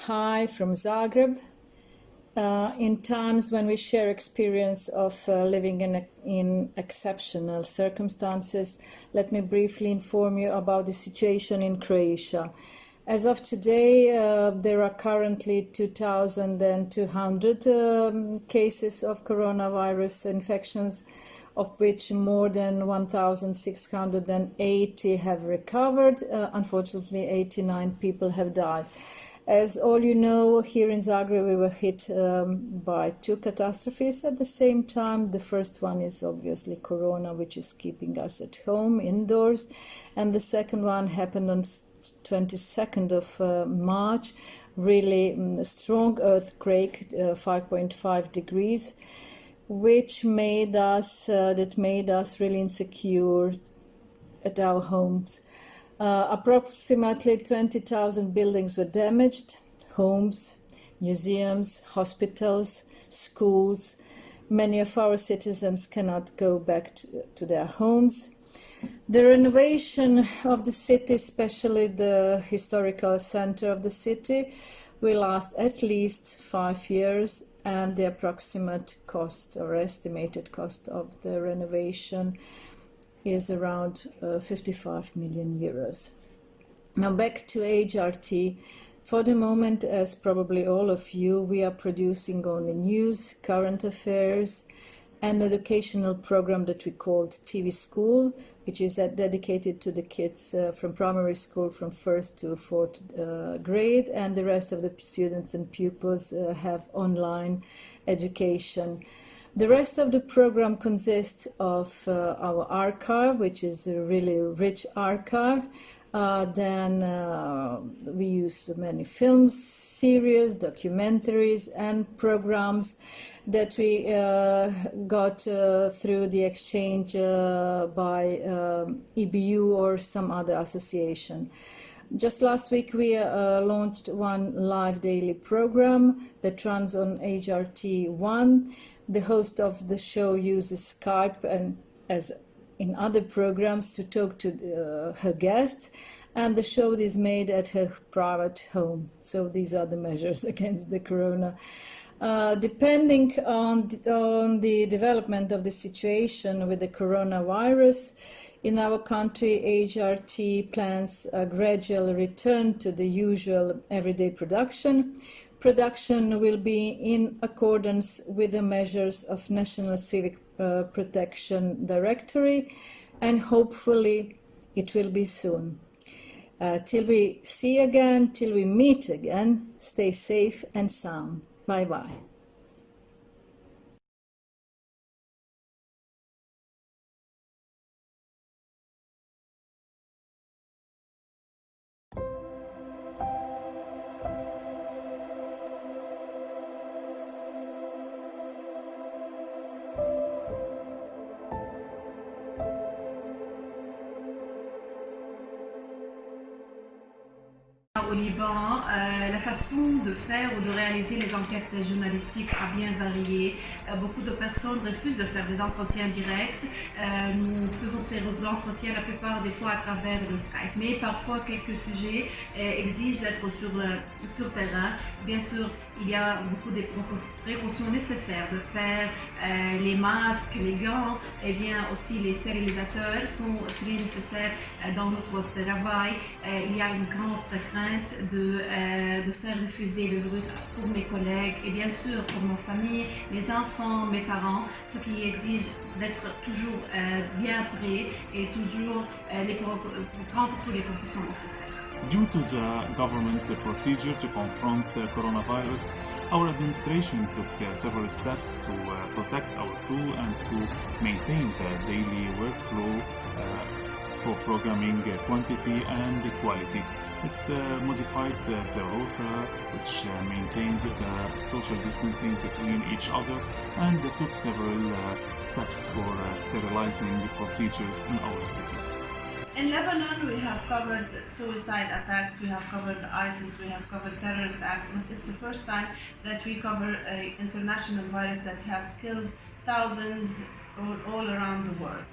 Hi from Zagreb. In times when we share experience of living in exceptional circumstances, let me briefly inform you about the situation in Croatia. As of today, there are currently 2,200 cases of coronavirus infections, of which more than 1,680 have recovered. Unfortunately, 89 people have died. As all you know, here in Zagreb we were hit by two catastrophes at the same time. The first one is obviously Corona, which is keeping us at home, indoors. And the second one happened on 22nd of March, really strong earthquake, 5.5 degrees, which made us really insecure at our homes. Approximately 20,000 buildings were damaged, homes, museums, hospitals, schools. Many of our citizens cannot go back to their homes. The renovation of the city, especially the historical center of the city, will last at least 5 years, and the approximate cost or estimated cost of the renovation is around 55 million euros. Now back to HRT. For the moment, as probably all of you, we are producing only news, current affairs, and educational program that we called TV School, which is dedicated to the kids from primary school from 1st to 4th grade, and the rest of the students and pupils have online education. The rest of the program consists of our archive, which is a really rich archive. Then we use many films, series, documentaries, and programs that we got through the exchange by EBU or some other association. Just last week we launched one live daily program that runs on HRT1. The host of the show uses Skype and, as in other programs, to talk to her guests, and the show is made at her private home. So these are the measures against the corona. Depending on the development of the situation with the coronavirus in our country, HRT plans a gradual return to the usual everyday production. Production will be in accordance with the measures of National Civic Protection Directory, and hopefully it will be soon. Till we see again, till we meet again, stay safe and sound. Bye-bye. Au Liban, la façon de faire ou de réaliser les enquêtes journalistiques a bien varié. Beaucoup de personnes refusent de faire des entretiens directs. Nous faisons ces entretiens la plupart des fois à travers le Skype, mais parfois quelques sujets exigent d'être sur terrain. Bien sûr, il y a beaucoup de précautions nécessaires de faire. Les masques, les gants et bien aussi les stérilisateurs sont très nécessaires dans notre travail. Il y a une grande crainte de faire diffuser le virus pour mes collègues et bien sûr pour nos familles, mes enfants, mes parents, ce qui exige d'être toujours bien prêt et toujours prendre toutes les précautions nécessaires. Due to the government procedure to confront the coronavirus, our administration took several steps to protect our crew and to maintain the daily workflow for programming quantity and quality. It modified the rota, which maintains the social distancing between each other, and took several steps for sterilizing procedures in our studios. In Lebanon, we have covered suicide attacks, we have covered ISIS, we have covered terrorist acts, but it's the first time that we cover an international virus that has killed thousands all around the world.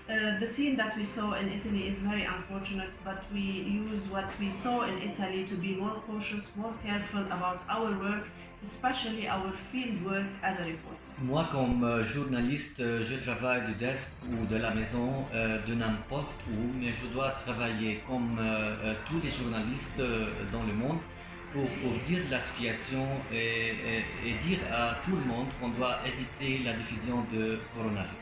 The scene that we saw in Italy is very unfortunate, but we use what we saw in Italy to be more cautious, more careful about our work, especially our field work as a reporter. Moi, comme journaliste, je travaille du desk ou de la maison, de n'importe où, mais je dois travailler comme tous les journalistes dans le monde pour couvrir la situation et dire à tout le monde qu'on doit éviter la diffusion de coronavirus.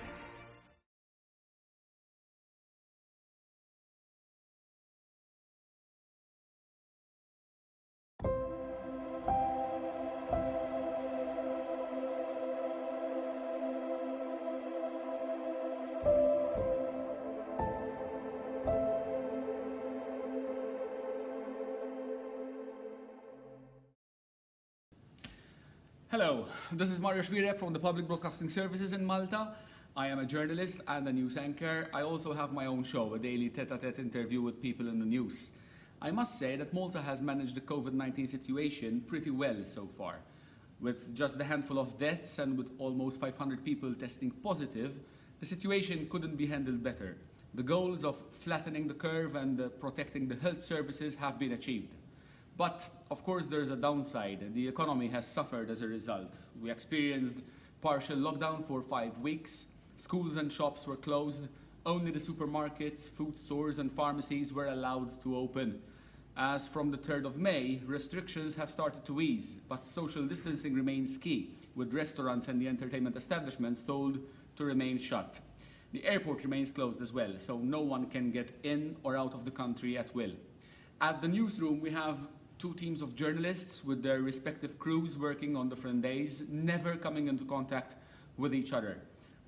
Hello, this is Mario Shvirep from the Public Broadcasting Services in Malta. I am a journalist and a news anchor. I also have my own show, a daily tete-a-tete interview with people in the news. I must say that Malta has managed the COVID-19 situation pretty well so far. With just a handful of deaths and with almost 500 people testing positive, the situation couldn't be handled better. The goals of flattening the curve and protecting the health services have been achieved. But, of course, there's a downside. The economy has suffered as a result. We experienced partial lockdown for 5 weeks. Schools and shops were closed. Only the supermarkets, food stores and pharmacies were allowed to open. As from the 3rd of May, restrictions have started to ease, but social distancing remains key, with restaurants and the entertainment establishments told to remain shut. The airport remains closed as well, so no one can get in or out of the country at will. At the newsroom, we have 2 teams of journalists with their respective crews working on different days, never coming into contact with each other.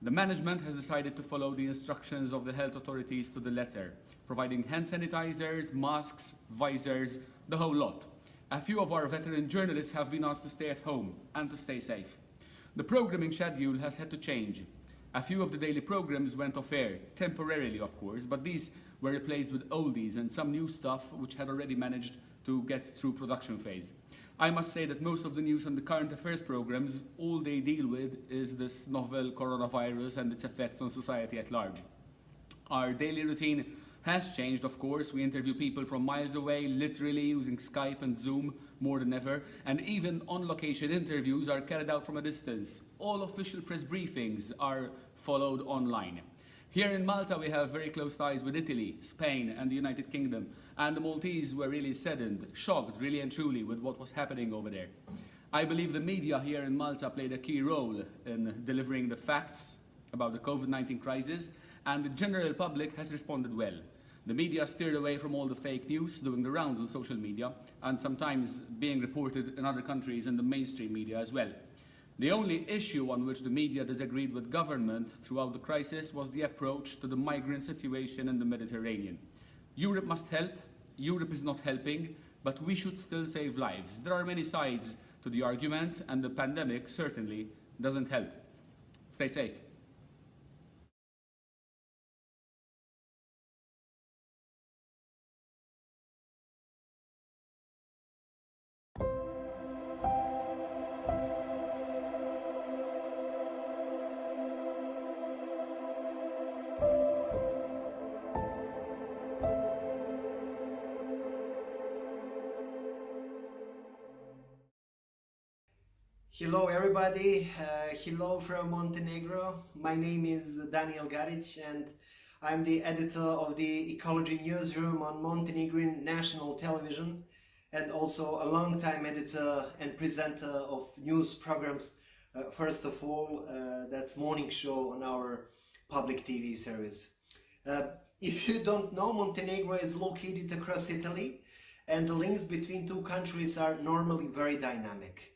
The management has decided to follow the instructions of the health authorities to the letter, providing hand sanitizers, masks, visors, the whole lot. A few of our veteran journalists have been asked to stay at home and to stay safe. The programming schedule has had to change. A few of the daily programs went off air, temporarily of course, but these were replaced with oldies and some new stuff which had already managed to get through production phase. I must say that most of the news on the current affairs programs, all they deal with is this novel coronavirus and its effects on society at large. Our daily routine has changed, of course. We interview people from miles away, literally using Skype and Zoom more than ever, and even on-location interviews are carried out from a distance. All official press briefings are followed online. Here in Malta, we have very close ties with Italy, Spain and the United Kingdom, and the Maltese were really saddened, shocked really and truly with what was happening over there. I believe the media here in Malta played a key role in delivering the facts about the COVID-19 crisis, and the general public has responded well. The media steered away from all the fake news doing the rounds on social media and sometimes being reported in other countries in the mainstream media as well. The only issue on which the media disagreed with government throughout the crisis was the approach to the migrant situation in the Mediterranean. Europe must help, Europe is not helping, but we should still save lives. There are many sides to the argument and the pandemic certainly doesn't help. Stay safe. Hello everybody, hello from Montenegro. My name is Daniel Garic and I'm the editor of the Ecology Newsroom on Montenegrin National Television and also a long-time editor and presenter of news programs. First of all, that's Morning Show on our public TV service. If you don't know, Montenegro is located across Italy and the links between 2 countries are normally very dynamic.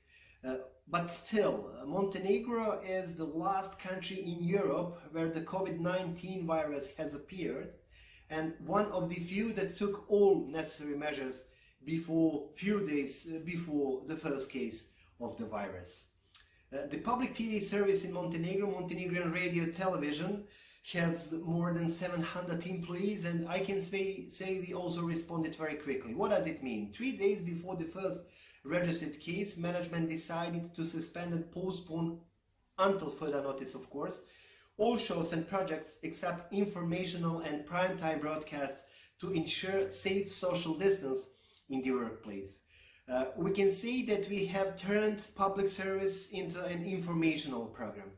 But still, Montenegro is the last country in Europe where the COVID-19 virus has appeared and one of the few that took all necessary measures few days before the first case of the virus. The public TV service in Montenegro, Montenegrin Radio Television, has more than 700 employees and I can say we also responded very quickly. What does it mean? 3 days before the first registered case, management decided to suspend and postpone until further notice, of course, all shows and projects except informational and primetime broadcasts to ensure safe social distance in the workplace. We can see that we have turned public service into an informational program.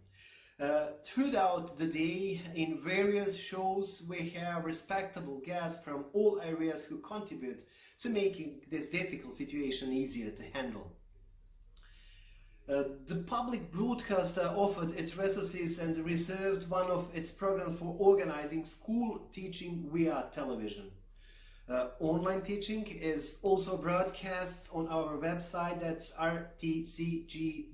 Throughout the day, in various shows, we have respectable guests from all areas who contribute to making this difficult situation easier to handle. The public broadcaster offered its resources and reserved one of its programs for organizing school teaching via television. Online teaching is also broadcast on our website, that's rtcg.me.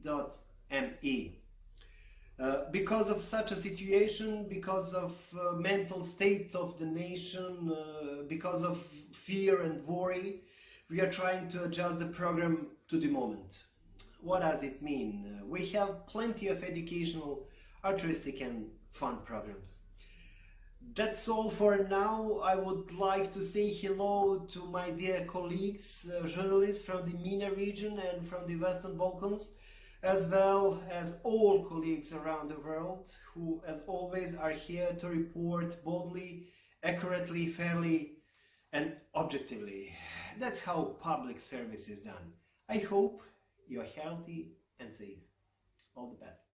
Because of such a situation, because of mental state of the nation, because of fear and worry, we are trying to adjust the program to the moment. What does it mean? We have plenty of educational, altruistic and fun programs. That's all for now. I would like to say hello to my dear colleagues, journalists from the MENA region and from the Western Balkans, as well as all colleagues around the world who, as always, are here to report boldly, accurately, fairly and objectively. That's how public service is done. I hope you're healthy and safe. All the best.